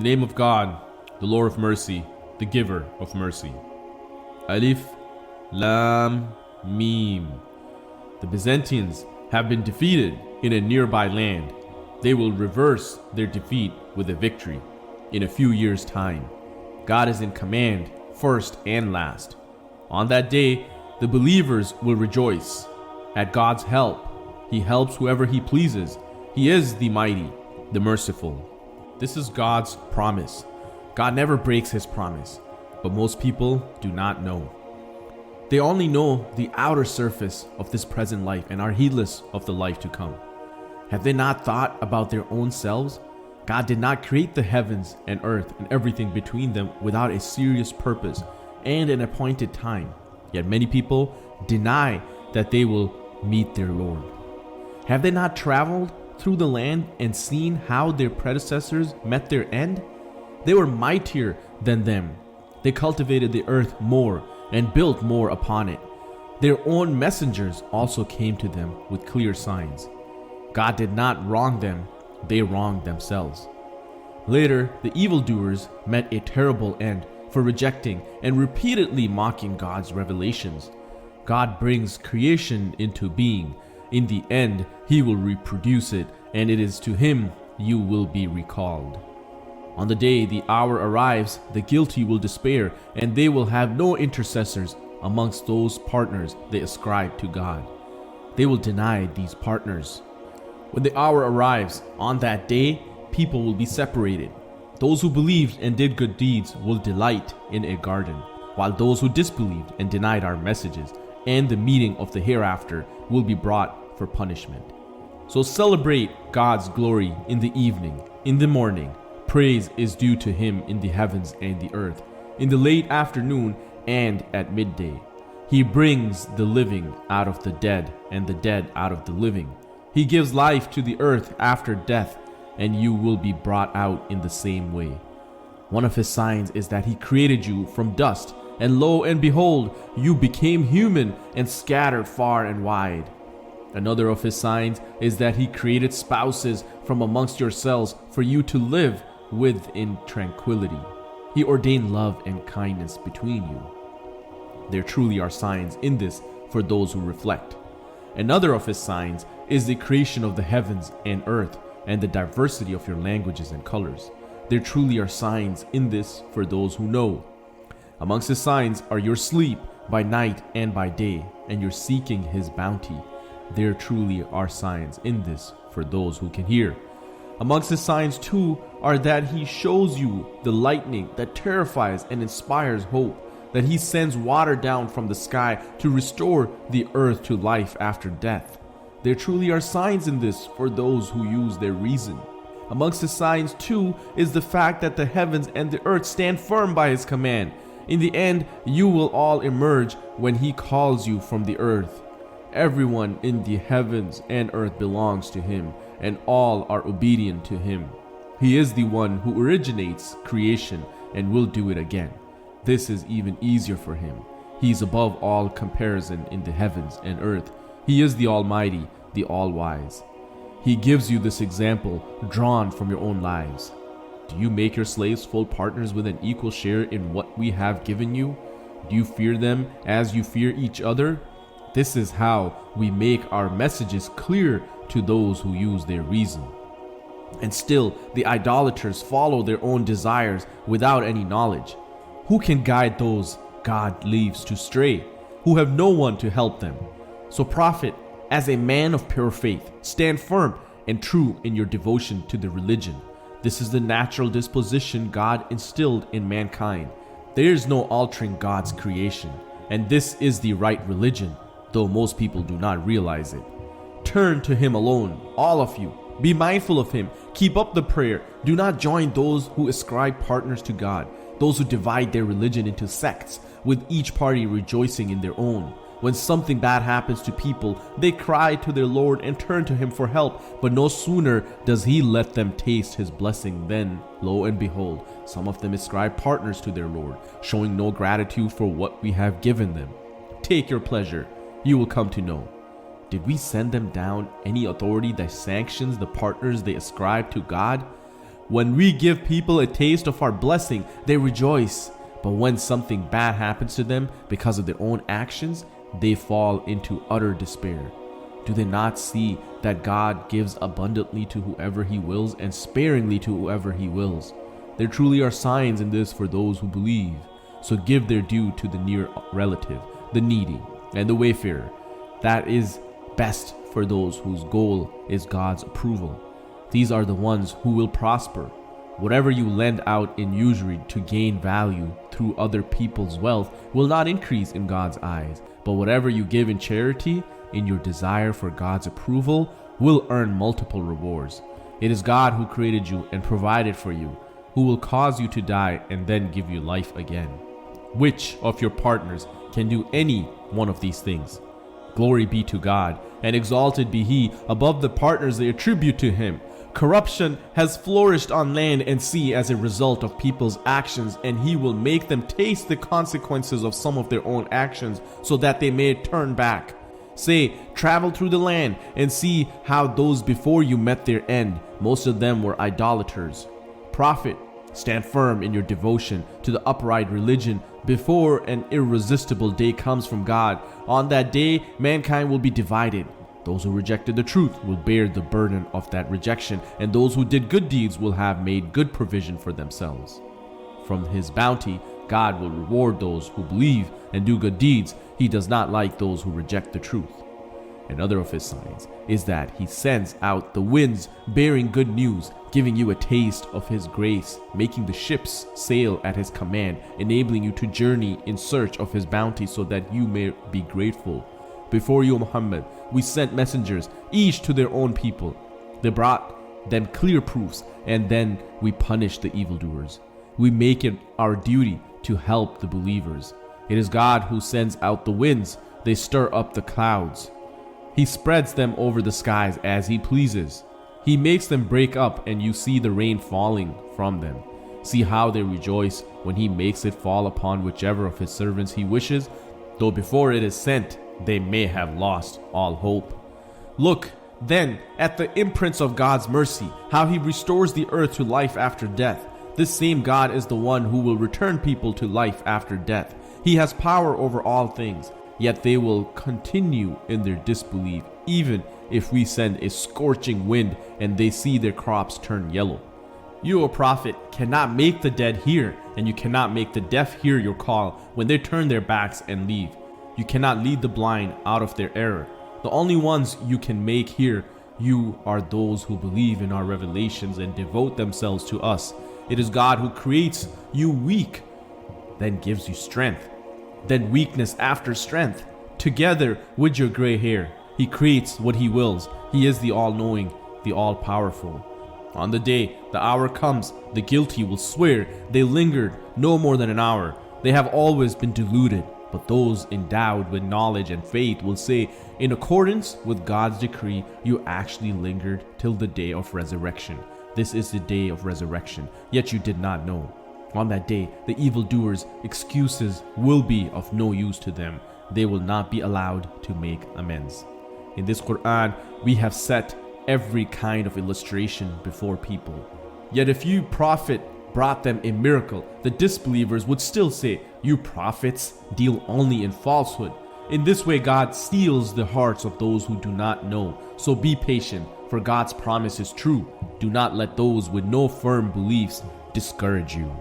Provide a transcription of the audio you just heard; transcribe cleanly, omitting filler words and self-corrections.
name of God, the Lord of mercy, the giver of mercy. Alif, Lam, Mim. The Byzantines have been defeated in a nearby land. They will reverse their defeat with a victory in a few years' time. God is in command, first and last. On that day, the believers will rejoice. At God's help, He helps whoever He pleases. He is the mighty, the merciful. This is God's promise. God never breaks His promise, but most people do not know. They only know the outer surface of this present life and are heedless of the life to come. Have they not thought about their own selves? God did not create the heavens and earth and everything between them without a serious purpose and an appointed time. Yet many people deny that they will meet their Lord. Have they not traveled through the land and seen how their predecessors met their end? They were mightier than them. They cultivated the earth more and built more upon it. Their own messengers also came to them with clear signs. God did not wrong them, they wronged themselves. Later, the evildoers met a terrible end for rejecting and repeatedly mocking God's revelations. God brings creation into being. In the end, He will reproduce it, and it is to Him you will be recalled. On the day the hour arrives, the guilty will despair, and they will have no intercessors amongst those partners they ascribe to God. They will deny these partners. When the hour arrives, on that day, people will be separated. Those who believed and did good deeds will delight in a garden, while those who disbelieved and denied our messages and the meeting of the hereafter will be brought for punishment. So celebrate God's glory in the evening, in the morning. Praise is due to Him in the heavens and the earth, in the late afternoon and at midday. He brings the living out of the dead and the dead out of the living. He gives life to the earth after death, and you will be brought out in the same way. One of His signs is that He created you from dust, and lo and behold, you became human and scattered far and wide. Another of His signs is that He created spouses from amongst yourselves for you to live with in tranquility. He ordained love and kindness between you. There truly are signs in this for those who reflect. Another of His signs is the creation of the heavens and earth and the diversity of your languages and colors. There truly are signs in this for those who know. Amongst His signs are your sleep by night and by day, and your seeking His bounty. There truly are signs in this for those who can hear. Amongst His signs too are that He shows you the lightning that terrifies and inspires hope, that He sends water down from the sky to restore the earth to life after death. There truly are signs in this for those who use their reason. Amongst His signs too is the fact that the heavens and the earth stand firm by His command. In the end, you will all emerge when He calls you from the earth. Everyone in the heavens and earth belongs to Him, and all are obedient to Him. He is the one who originates creation and will do it again. This is even easier for Him. He is above all comparison in the heavens and earth. He is the Almighty, the All-Wise. He gives you this example drawn from your own lives. Do you make your slaves full partners with an equal share in what we have given you? Do you fear them as you fear each other? This is how we make our messages clear to those who use their reason. And still, the idolaters follow their own desires without any knowledge. Who can guide those God leaves to stray, who have no one to help them? So prophet, as a man of pure faith, stand firm and true in your devotion to the religion. This is the natural disposition God instilled in mankind. There is no altering God's creation, and this is the right religion, though most people do not realize it. Turn to Him alone, all of you. Be mindful of Him. Keep up the prayer. Do not join those who ascribe partners to God, those who divide their religion into sects, with each party rejoicing in their own. When something bad happens to people, they cry to their Lord and turn to Him for help, but no sooner does He let them taste His blessing than, lo and behold, some of them ascribe partners to their Lord, showing no gratitude for what we have given them. Take your pleasure. You will come to know. Did we send them down any authority that sanctions the partners they ascribe to God? When we give people a taste of our blessing, they rejoice. But when something bad happens to them because of their own actions, they fall into utter despair. Do they not see that God gives abundantly to whoever He wills and sparingly to whoever He wills? There truly are signs in this for those who believe. So give their due to the near relative, the needy, and the wayfarer. That is best for those whose goal is God's approval. These are the ones who will prosper. Whatever you lend out in usury to gain value through other people's wealth will not increase in God's eyes, but whatever you give in charity, in your desire for God's approval, will earn multiple rewards. It is God who created you and provided for you, who will cause you to die and then give you life again. Which of your partners can do any one of these things? Glory be to God, and exalted be He above the partners they attribute to Him. Corruption has flourished on land and sea as a result of people's actions, and He will make them taste the consequences of some of their own actions so that they may turn back. Say, travel through the land and see how those before you met their end. Most of them were idolaters. Prophet, stand firm in your devotion to the upright religion before an irresistible day comes from God. On that day, mankind will be divided. Those who rejected the truth will bear the burden of that rejection, and those who did good deeds will have made good provision for themselves. From His bounty, God will reward those who believe and do good deeds. He does not like those who reject the truth. Another of His signs is that He sends out the winds bearing good news, giving you a taste of His grace, making the ships sail at His command, enabling you to journey in search of His bounty so that you may be grateful. Before you, Muhammad, we sent messengers, each to their own people. They brought them clear proofs, and then we punished the evildoers. We make it our duty to help the believers. It is God who sends out the winds. They stir up the clouds. He spreads them over the skies as He pleases. He makes them break up, and you see the rain falling from them. See how they rejoice when He makes it fall upon whichever of His servants He wishes, though before it is sent, they may have lost all hope. Look, then, at the imprints of God's mercy, how He restores the earth to life after death. This same God is the one who will return people to life after death. He has power over all things, yet they will continue in their disbelief, even if we send a scorching wind and they see their crops turn yellow. You, O prophet, cannot make the dead hear, and you cannot make the deaf hear your call when they turn their backs and leave. You cannot lead the blind out of their error. The only ones you can make hear you are those who believe in our revelations and devote themselves to us. It is God who creates you weak, then gives you strength, then weakness after strength. Together with your gray hair, He creates what He wills. He is the all-knowing, the all-powerful. On the day the hour comes, the guilty will swear they lingered no more than an hour. They have always been deluded. But those endowed with knowledge and faith will say, in accordance with God's decree, you actually lingered till the day of resurrection. This is the day of resurrection, yet you did not know. On that day, the evildoers' excuses will be of no use to them. They will not be allowed to make amends. In this Quran, we have set every kind of illustration before people. Yet if you, prophet, brought them a miracle, the disbelievers would still say, you prophets deal only in falsehood. In this way, God steals the hearts of those who do not know. So be patient, for God's promise is true. Do not let those with no firm beliefs discourage you.